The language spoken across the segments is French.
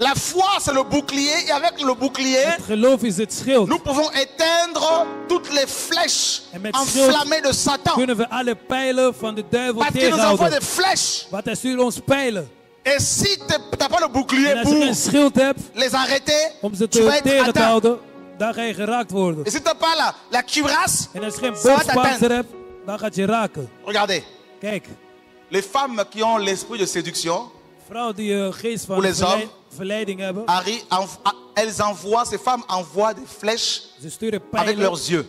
La foi, c'est le bouclier, et avec le bouclier, Het geloof is het schild. nous pouvons éteindre toutes les flèches En met enflammées de Satan. kunnen we alle pijlen van de duivel Parce qu'il nous envoie tegenhouden. des flèches. Want hij stuurt ons pijlen. Et si tu n'as pas le bouclier En als je pour geen schild hebt les arrêter, om ze tu vas être tegen te atteint. houden, dan ga je geraakt worden. Et si tu n'as pas la cuirasse, En als je geen ça va borstpanzer t'atteindre. hebt, dan gaat je raken. Regardez, Kijk, les femmes qui ont l'esprit de séduction, vrouwen die een geest van Voor les hommes. verleiding hebben, elles envoient, ces femmes envoient des flèches ze sturen avec pijlen leurs yeux.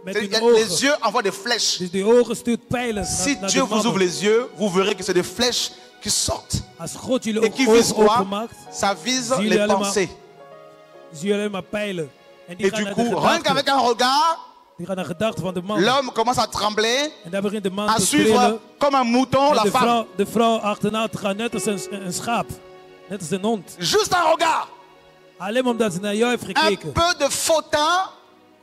met C'est- hun Les ogen. yeux envoient des flèches. Dus die ogen stuurt pijlen Si naar Dieu de vous ouvre mannen. les yeux, vous verrez que c'est des flèches qui sortent. Als God jullie Et qui ogen visent quoi? openmaakt, Ça vise Zie les jullie allemaal- pensées. zie je alleen maar pijlen. En die Et gaan du naar de coup, rien gedachten. qu'avec un regard, Die gaan naar gedachten van de man. l'homme commence à trembler, En daar begint de man à te suivre trillen. comme un mouton En la femme. de vrouw achterna te gaan, net als een schaap. Net als een hond. Juste un regard. Alleen maar omdat ze naar jou heeft Un gekeken. peu de faux teint.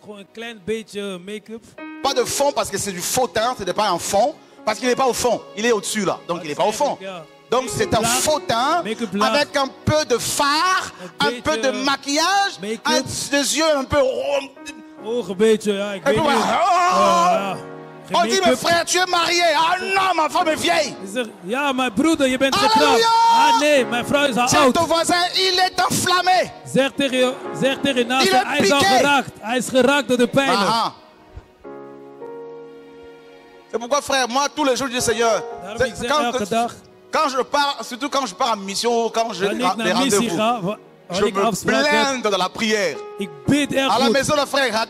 Gewoon een klein beetje make-up. Pas de fond parce que c'est du faux teint, ce n'est pas un fond. Parce qu'il n'est pas au fond, il est au-dessus là. Donc il n'est pas au fond. Donc c'est un faux teint avec un peu de fard, un peu de maquillage, des yeux un peu... Ogen een beetje, ja, ik Et weet puis, niet. oh, Geen on dit, make-up. mais frère, tu es marié. Ah non, ma femme est vieille. Hij zegt, ja, mijn broeder, je bent Halleluja! getrouwd. Ah nee, mijn vrouw is al Tiens, oud. ton voisin, il est enflammé. Zeg tegen je naast, Il est hij is al piqué. geraakt. Hij is geraakt door de pijlen. Ah, ah. C'est pourquoi, frère, moi, tous les jours, je dis, Seigneur, Daarom c'est- ik zeg elke dag, quand je pars, surtout quand je pars en mission, quand j'ai wanneer ik des naar missie rendez-vous, ga, je wanneer ik me afspraak heb, blinde dans la prière. ik bid erg À la goed. maison, le frère,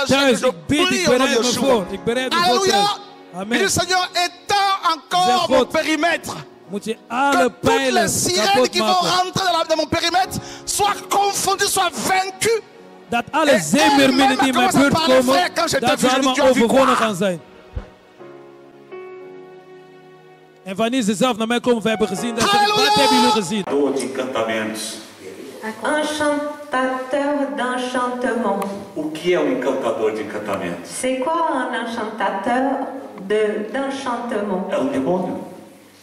Thuis, je ik bid, prie ik au nom de bereid me Yeshua. voor. Ik bereid me voor Alléluia. thuis. Je Amen. dis, Seigneur, étends encore Zeg mon God, périmètre. moet je Que alle toutes les pijlen sirènes kapot qui vont maken. rentrer dans mon périmètre soient confondues, soient vaincues. Dat alle En zeemeerminnen die in mijn commence à buurt parler, komen, frère, quand je dat t'ai ze vu, allemaal tu as vu overwonnen quoi? gaan zijn. En wanneer ze zelf naar mij komen, we hebben gezien, dat ze, Halleluja! wat hebben jullie gezien? Dor de encantamentos. Enchantateur d'enchantement. O que é um encantador de encantamentos? C'est quoi un enchantateur d'enchantement? É um demônio.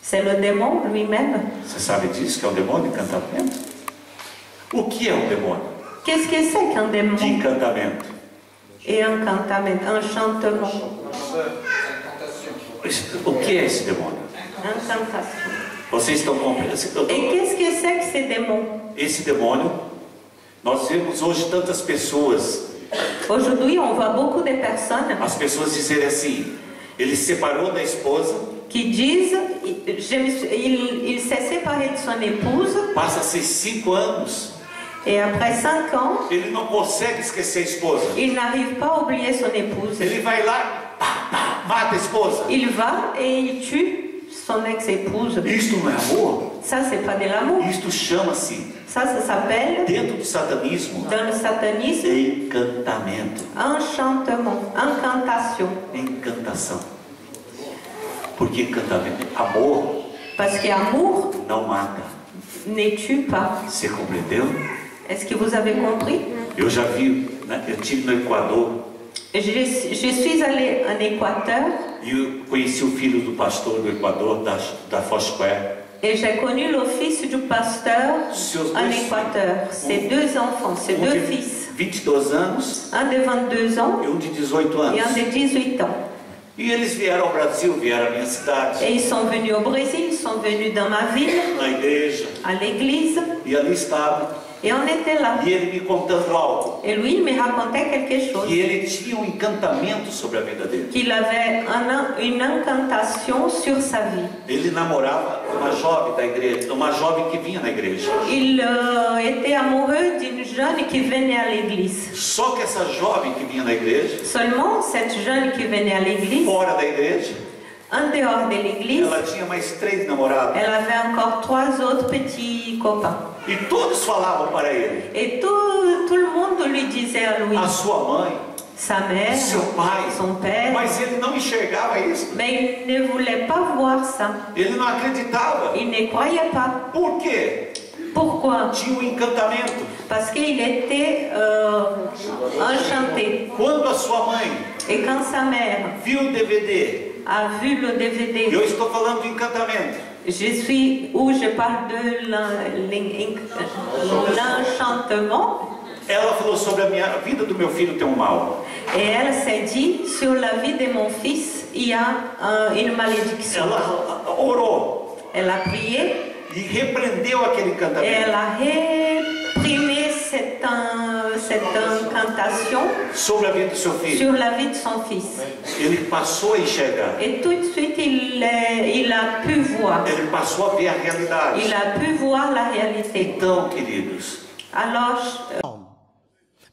C'est le démon lui-même. Você sabe disso, que é um demônio de encantamento? O que é um demônio Qu'est-ce que c'est qu'un démon? de encantamento? Et enchantement. O que é esse demônio? Incantation. Vocês estão compreendendo? Et qu'est-ce que c'est que ces démons? Esse demônio, nós vemos hoje tantas pessoas, Aujourd'hui, on voit beaucoup de personnes as pessoas dizerem assim, ele se separou da esposa, qui disent il s'est séparé de son épouse passa-se 5 anos, et après 5 ans, ele não consegue esquecer a esposa. il n'arrive pas à oublier son épouse. Ele vai lá, pá, pá, mata a esposa. Il va et il tue son ex-épouse. Isto não é amor? Ça, c'est pas de l'amour. Isto chama-se, Ça s'appelle, dentro do satanismo, dans le satanisme, encantamento, enchantement, incantation. encantação. Porque encantamento, amor Parce qu'amour não mata. ne tue pas. Você compreendeu? Est-ce que vous avez compris? Eu já vi, né, eu estive no Equador Je suis allée en Équateur e eu conheci o filho do pastor do Equador, da Foursquare. et j'ai connu le fils du pasteur en Équateur. Ses deux enfants, ses deux de fils. 22 anos Un de 22 ans e de 18 et un anos. de 18 ans. E eles vieram ao Brasil, vieram à minha cidade, Et ils sont venus au Brésil, ils sont venus dans ma ville, na igreja, à l'église, e ali estava. et on était là. E ele me contando algo. Et lui, il me racontait quelque chose. E ele tinha um encantamento sobre a vida dele. Qu'il avait une incantation sur sa vie. Ele namorava uma jovem da igreja, uma jovem que vinha na igreja. Il était amoureux d'une jeune qui venait à l'église. Só que essa jovem que vinha na igreja, Seulement, cette jeune qui venait à l'église, fora da igreja, en dehors de l'église, ela tinha mais 3 namorados. elle avait encore 3 autres petits copains. E todos falavam para ele: Et tout le monde lui disait à lui, a sua mãe, sa mère, seu pai. son père, Mas ele não enxergava isso. mais il ne voulait pas voir ça. Ele não acreditava. Il ne croyait pas. Por quê? Pourquoi? Tinha um encantamento. Parce qu'il était enchanté. Quando a sua mãe Et quand sa mère viu o DVD, a vu le DVD, eu estou falando de encantamento. où je parle de l'enchantement. Ela falou sobre a vida do meu filho tem mal. Et elle s'est dit, sur la vie de mon fils, il y a une malédiction. Ela orou. Elle a prié. E repreendeu aquele encantamento. Et elle a réprimé cette incantation sobre a vida do seu filho. Sur la vie de son fils. Ele passou a enxergar. Et tout de suite, il a pu voir. Ele passou a ver a realidade. Il a pu voir la réalité. Então, queridos. Alors,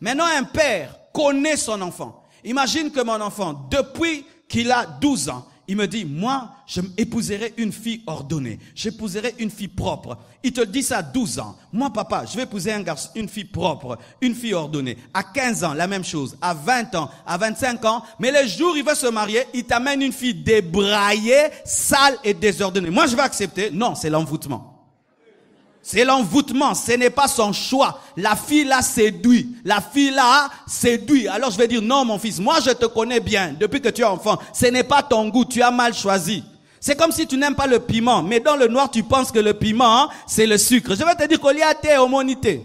maintenant, un père connaît son enfant. Imagine que mon enfant, depuis qu'il a 12 ans, il me dit, moi, je épouserai une fille ordonnée. J'épouserai une fille propre. Il te dit ça à 12 ans. Moi, papa, je vais épouser un garçon, une fille propre, une fille ordonnée. À 15 ans, la même chose. À 20 ans, à 25 ans. Mais le jour où il va se marier, il t'amène une fille débraillée, sale et désordonnée. Moi, je vais accepter. Non, c'est l'envoûtement. C'est l'envoûtement, ce n'est pas son choix. La fille l'a séduit. La fille l'a séduit. Alors je vais dire, non mon fils, moi je te connais bien depuis que tu es enfant. Ce n'est pas ton goût, tu as mal choisi. C'est comme si tu n'aimes pas le piment, mais dans le noir tu penses que le piment, c'est le sucre. Je vais te dire qu'il y a tes homonité.